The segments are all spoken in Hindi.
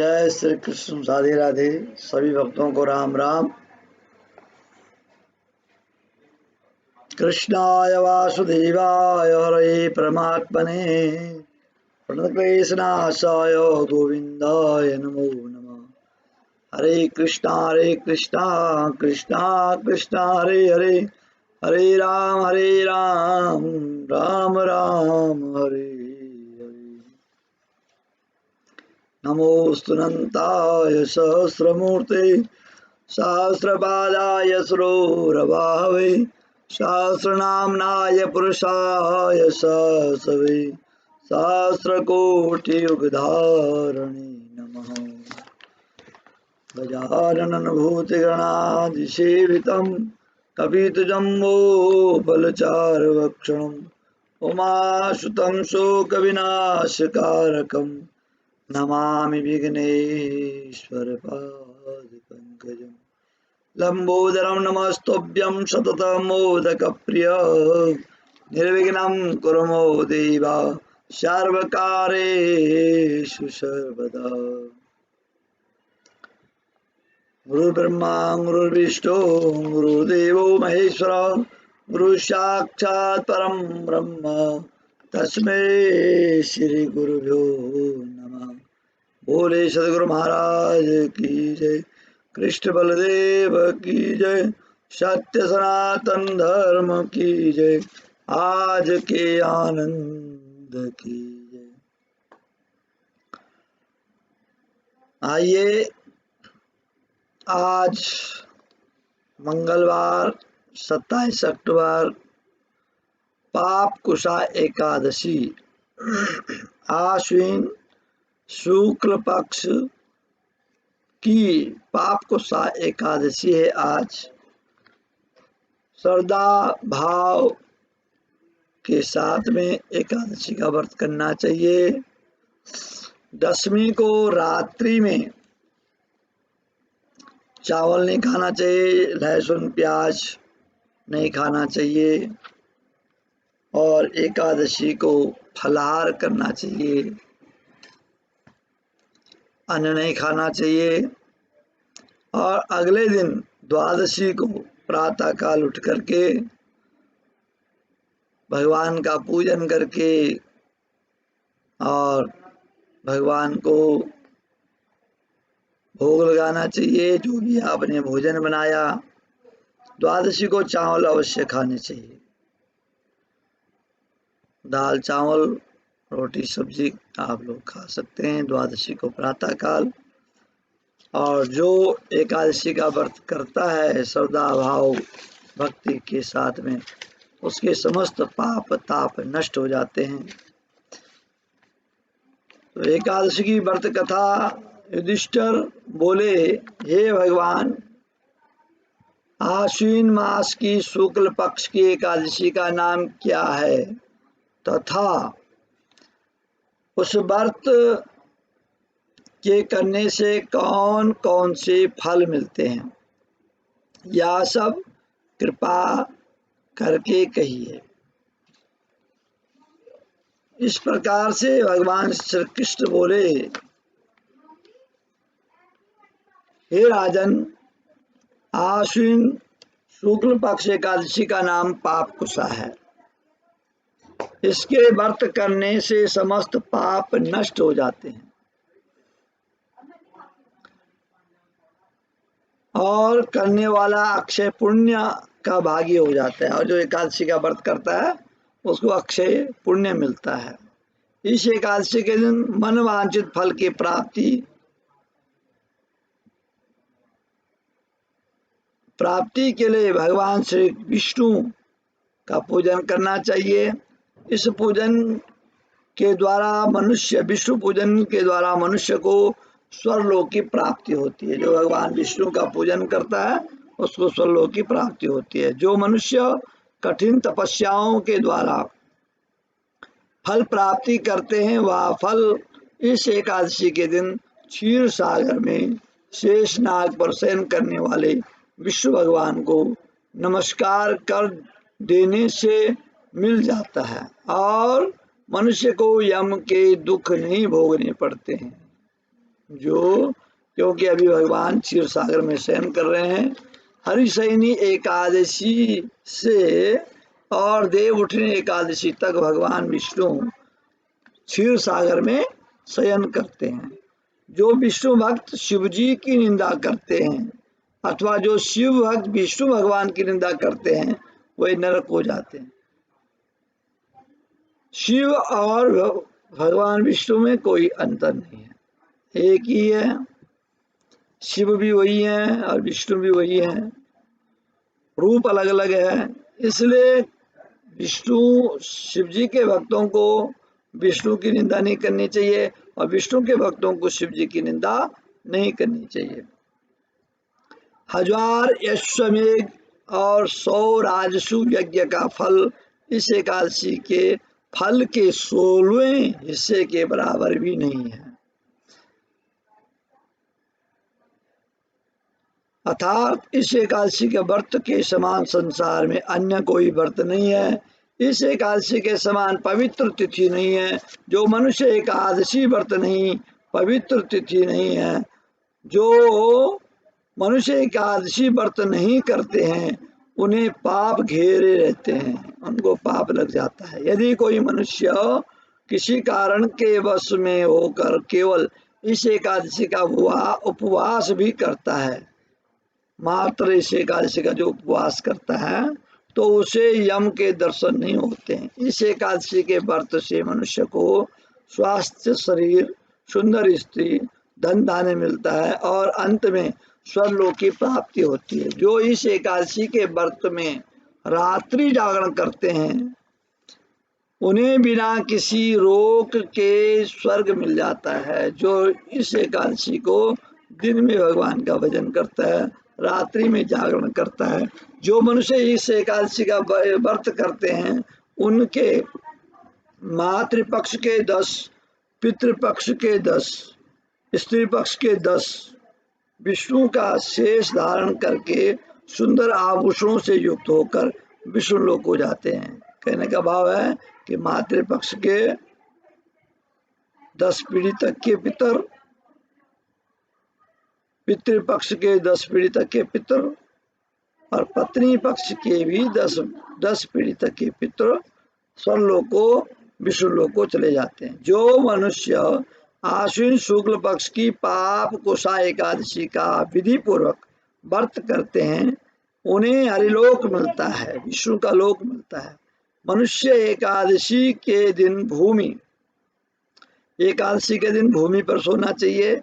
जय श्री कृष्ण। राधे राधे। सभी भक्तों को राम राम। कृष्णाय वासुदेवाय हरे परमात्मने प्रणतक्लेशनाशाय गोविंदाय नमो नमः। हरे कृष्णा कृष्णा कृष्णा हरे हरे, हरे राम राम राम हरे हरे। नमोस्तुनन्ताय सहस्रमूर्ते सहस्रपादाय सुरोरभावे सहस्रनाम्नाय पुरुषाय सहस्रवे सहस्रकोटियुगधारिणे नमः। गजाननं भूतगणाधिसेवितं कपितजम्बोफलचारुभक्षणं उमासुतं शोकविनाशकारकं नमामि विघ्नेश्वरपादपङ्कजम्। लंबोदरं नमस्तुभ्यं सततं मोदकप्रिय निर्विघ्नं कुरु मो देव सर्वकार्येषु सर्वदा। गुरुर्ब्रह्मा गुरुर्विष्णु गुरुर्देवो महेश्वर गुरु साक्षात् परं ब्रह्म तस्मै श्री गुरुभ्यो नमः। बोले सदगुरु महाराज की जय। कृष्ण बलदेव की जय। सत्य सनातन धर्म की जय। आज के आनंद की जय। आइए, आज मंगलवार 27 अक्टूबर पाप कुशा एकादशी आश्विन शुक्ल पक्ष की पाप कुशा एकादशी है। आज श्रद्धा भाव के साथ में एकादशी का व्रत करना चाहिए। दशमी को रात्रि में चावल नहीं खाना चाहिए, लहसुन प्याज नहीं खाना चाहिए और एकादशी को फलाहार करना चाहिए, अन्न नहीं खाना चाहिए। और अगले दिन द्वादशी को प्रातः काल उठ करके भगवान का पूजन करके और भगवान को भोग लगाना चाहिए। जो भी आपने भोजन बनाया, द्वादशी को चावल अवश्य खाने चाहिए। दाल चावल रोटी सब्जी आप लोग खा सकते हैं द्वादशी को प्रातः काल। और जो एकादशी का व्रत करता है श्रद्धा भाव भक्ति के साथ में, उसके समस्त पाप ताप नष्ट हो जाते हैं। तो एकादशी की व्रत कथा। युधिष्ठिर बोले, हे भगवान, आश्विन मास की शुक्ल पक्ष की एकादशी का नाम क्या है तथा उस व्रत के करने से कौन कौन से फल मिलते हैं, यह सब कृपा करके कहिए। इस प्रकार से भगवान श्री कृष्ण बोले, हे राजन, आश्विन शुक्ल पक्ष एकादशी का नाम पाप कुशा है। इसके व्रत करने से समस्त पाप नष्ट हो जाते हैं और करने वाला अक्षय पुण्य का भागी हो जाता है। और जो एकादशी का व्रत करता है उसको अक्षय पुण्य मिलता है। इस एकादशी के दिन मनवांछित फल की प्राप्ति के लिए भगवान श्री विष्णु का पूजन करना चाहिए। इस पूजन के द्वारा विष्णु पूजन के द्वारा मनुष्य को स्वर्लोक की प्राप्ति होती है। जो भगवान विष्णु का पूजन करता है उसको स्वर्लोक की प्राप्ति होती है। जो मनुष्य कठिन तपस्याओं के द्वारा फल प्राप्ति करते हैं, वह फल इस एकादशी के दिन क्षीर सागर में शेषनाग पर शयन करने वाले विष्णु भगवान को नमस्कार कर देने से मिल जाता है और मनुष्य को यम के दुख नहीं भोगने पड़ते हैं। जो क्योंकि अभी भगवान क्षीर सागर में शयन कर रहे हैं। हरिशयनी एकादशी से और देव उठनी एकादशी तक भगवान विष्णु क्षीर सागर में शयन करते हैं। जो विष्णु भक्त शिव जी की निंदा करते हैं अथवा जो शिव भक्त विष्णु भगवान की निंदा करते हैं वही नरक हो जाते हैं। शिव और भगवान विष्णु में कोई अंतर नहीं है, एक ही है। शिव भी वही है और विष्णु भी वही है, रूप अलग अलग है। इसलिए विष्णु शिव जी के भक्तों को विष्णु की निंदा नहीं करनी चाहिए और विष्णु के भक्तों को शिव जी की निंदा नहीं करनी चाहिए। 1000 अश्वमेघ और 100 राजसु यज्ञ का फल इस एकादशी के फल के 16वें हिस्से के बराबर भी नहीं है। अर्थात इस एकादशी के व्रत के समान संसार में अन्य कोई व्रत नहीं है। इस एकादशी के समान पवित्र तिथि नहीं है। जो मनुष्य एकादशी व्रत नहीं, पवित्र तिथि नहीं है, जो मनुष्य एकादशी व्रत नहीं करते हैं उन्हें पाप घेरे रहते हैं, उनको पाप लग जाता है। यदि कोई मनुष्य किसी कारण के वश में होकर केवल इस एकादशी का उपवास भी करता है, मात्र इस एकादशी का जो उपवास करता है, तो उसे यम के दर्शन नहीं होते हैं। इस एकादशी के व्रत से मनुष्य को स्वास्थ्य शरीर, सुंदर स्त्री, धन धान्य मिलता है और अंत में स्वर्गलोक की प्राप्ति होती है। जो इस एकादशी के व्रत में रात्रि जागरण करते हैं उन्हें बिना किसी रोक के स्वर्ग मिल जाता है। जो इस एकादशी को दिन में भगवान का भजन करता है, रात्रि में जागरण करता है, जो मनुष्य इस एकादशी का व्रत करते हैं उनके मातृपक्ष के 10, पितृपक्ष के 10, स्त्री पक्ष के 10 विष्णु का शेष धारण करके सुंदर आभूषणों से युक्त होकर विष्णु लोक को जाते हैं। कहने का भाव है कि मातृपक्ष के 10 पीढ़ी तक के पितर, पितृपक्ष के 10 पीढ़ी तक के पितर और पत्नी पक्ष के भी 10 पीढ़ी तक के पितर स्वर्गलोक को, विष्णु लोक को चले जाते हैं। जो मनुष्य आश्विन शुक्ल पक्ष की पाप कुशा एकादशी का विधि पूर्वक व्रत करते हैं उन्हें हरिलोक मिलता है, विष्णु का लोक मिलता है। मनुष्य एकादशी के दिन भूमि पर सोना चाहिए,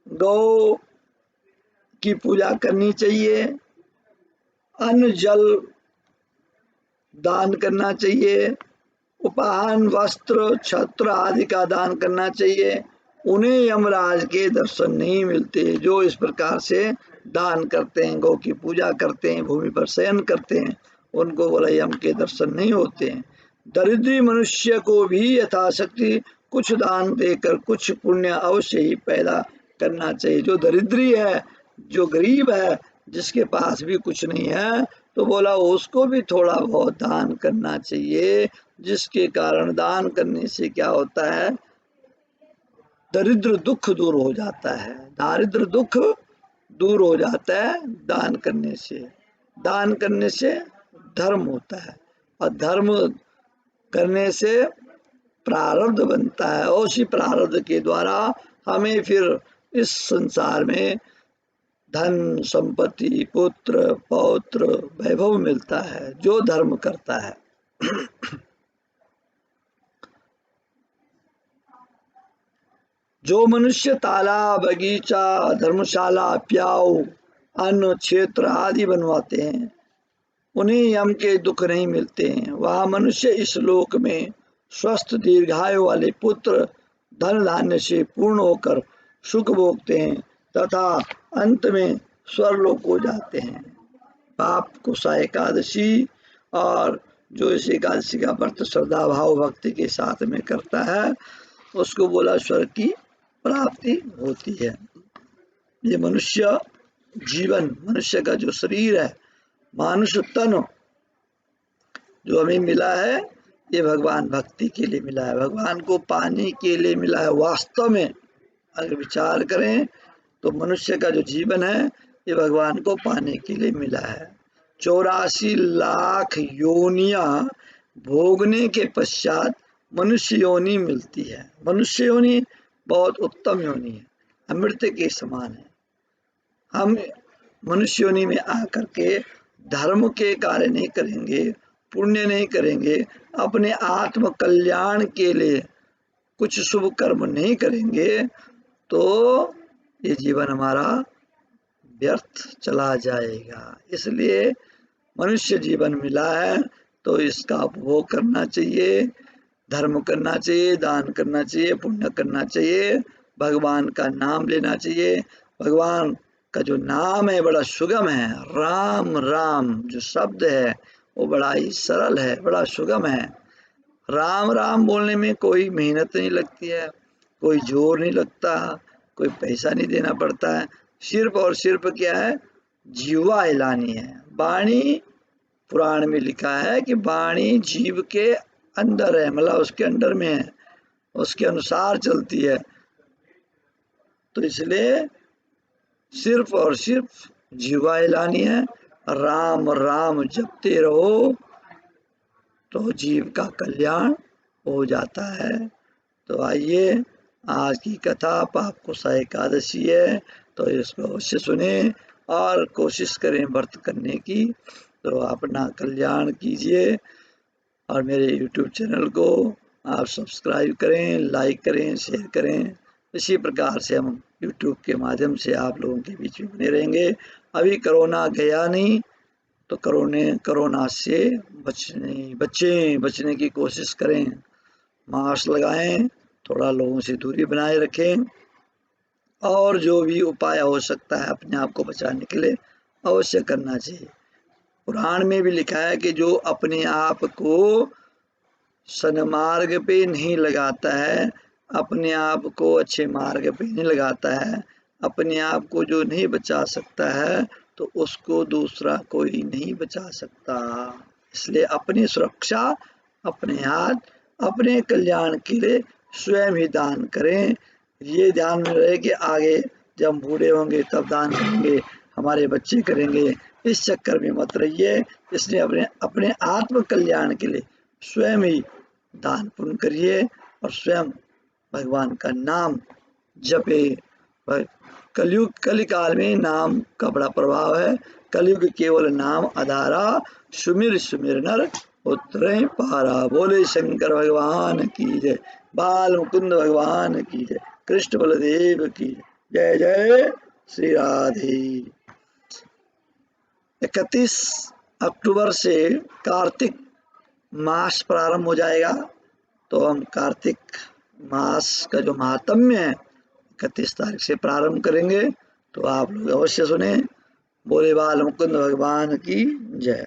गौ की पूजा करनी चाहिए, अन्न जल दान करना चाहिए, उपाहन वस्त्र छत्र आदि का दान करना चाहिए। उन्हें यमराज के दर्शन नहीं मिलते। जो इस प्रकार से दान करते हैं, गौ की पूजा करते हैं, भूमि पर शयन करते हैं, उनको बोला यम के दर्शन नहीं होते हैं। दरिद्री मनुष्य को भी यथाशक्ति कुछ दान देकर कुछ पुण्य अवश्य ही पैदा करना चाहिए। जो दरिद्री है, जो गरीब है, जिसके पास भी कुछ नहीं है, तो बोला उसको भी थोड़ा बहुत दान करना चाहिए, जिसके कारण दान करने से क्या होता है, दरिद्र दुख दूर हो जाता है। दारिद्र दुख दूर हो जाता है दान करने से। दान करने से धर्म होता है और धर्म करने से प्रारब्ध बनता है और उसी प्रारब्ध के द्वारा हमें फिर इस संसार में धन संपत्ति, पुत्र पौत्र, वैभव मिलता है जो धर्म करता है। जो मनुष्य तालाब, बगीचा, धर्मशाला, प्याऊ, अन्न क्षेत्र आदि बनवाते हैं उन्हें यम के दुख नहीं मिलते हैं। वह मनुष्य इस लोक में स्वस्थ दीर्घायु वाले पुत्र धन धान्य से पूर्ण होकर सुख भोगते हैं तथा अंत में स्वर्गलोक को जाते हैं। पाप कुशा एकादशी और जो इस एकादशी का व्रत श्रद्धा भाव भक्ति के साथ में करता है उसको बोला स्वर्ग की प्राप्ति होती है। ये मनुष्य जीवन, मनुष्य का जो शरीर है, मानुष तन जो हमें मिला है, ये भगवान भक्ति के लिए मिला है, भगवान को पाने के लिए मिला है। वास्तव में अगर विचार करें तो मनुष्य का जो जीवन है ये भगवान को पाने के लिए मिला है। 84 लाख योनियां भोगने के पश्चात मनुष्य योनि मिलती है। मनुष्य योनि बहुत उत्तम योनि है, अमृत के समान है। हम मनुष्य योनि में आकर के धर्म के कार्य नहीं करेंगे, पुण्य नहीं करेंगे, अपने आत्म कल्याण के लिए कुछ शुभ कर्म नहीं करेंगे तो ये जीवन हमारा व्यर्थ चला जाएगा। इसलिए मनुष्य जीवन मिला है तो इसका उपभोग करना चाहिए, धर्म करना चाहिए, दान करना चाहिए, पुण्य करना चाहिए, भगवान का नाम लेना चाहिए। भगवान का जो नाम है बड़ा सुगम है। राम राम जो शब्द है वो बड़ा ही सरल है, बड़ा सुगम है। राम राम बोलने में कोई मेहनत नहीं लगती है, कोई जोर नहीं लगता, कोई पैसा नहीं देना पड़ता है। सिर्फ और सिर्फ क्या है, जीवा हिलानी है। वाणी पुराण में लिखा है कि वाणी जीव के अंदर है, मतलब उसके अंडर में है, उसके अनुसार चलती है। तो इसलिए सिर्फ और सिर्फ जीवा हिलानी है। राम राम जपते रहो तो जीव का कल्याण हो जाता है। तो आइए, आज की कथा पापकोसा एकादशी है तो इसको अवश्य सुने और कोशिश करें व्रत करने की। तो अपना कल्याण कीजिए और मेरे YouTube चैनल को आप सब्सक्राइब करें, लाइक करें, शेयर करें। इसी प्रकार से हम YouTube के माध्यम से आप लोगों के बीच में बने रहेंगे। अभी कोरोना गया नहीं तो कोरोना से बचने की कोशिश करें। मास्क लगाएं, थोड़ा लोगों से दूरी बनाए रखें और जो भी उपाय हो सकता है अपने आप को बचाने के लिए अवश्य करना चाहिए। पुराण में भी लिखा है कि जो अपने आप को सन्मार्ग पे नहीं लगाता है, अपने आप को अच्छे मार्ग पे नहीं लगाता है, अपने आप को जो नहीं बचा सकता है तो उसको दूसरा कोई नहीं बचा सकता। इसलिए अपनी सुरक्षा अपने हाथ, अपने कल्याण के लिए स्वयं ही दान करें। ये ध्यान में रहे कि आगे जब हम बूढ़े होंगे तब दान करेंगे, हमारे बच्चे करेंगे, इस चक्कर में मत रहिए। इसलिए अपने अपने आत्म कल्याण के लिए स्वयं ही दान पुण्य करिए और स्वयं भगवान का नाम जपे। कलयुग कलिकाल में नाम का बड़ा प्रभाव है। कलयुग केवल नाम आधारा, सुमिर सुमिर नर उतरे पारा। बोले शंकर भगवान की जय, बाल मुकुंद भगवान की जय, कृष्ण बलदेव की जय। जय श्री राधे। 31 अक्टूबर से कार्तिक मास प्रारंभ हो जाएगा तो हम कार्तिक मास का जो महात्म्य है 31 तारीख से प्रारंभ करेंगे। तो आप लोग अवश्य सुने। बोले बाल मुकुंद भगवान की जय।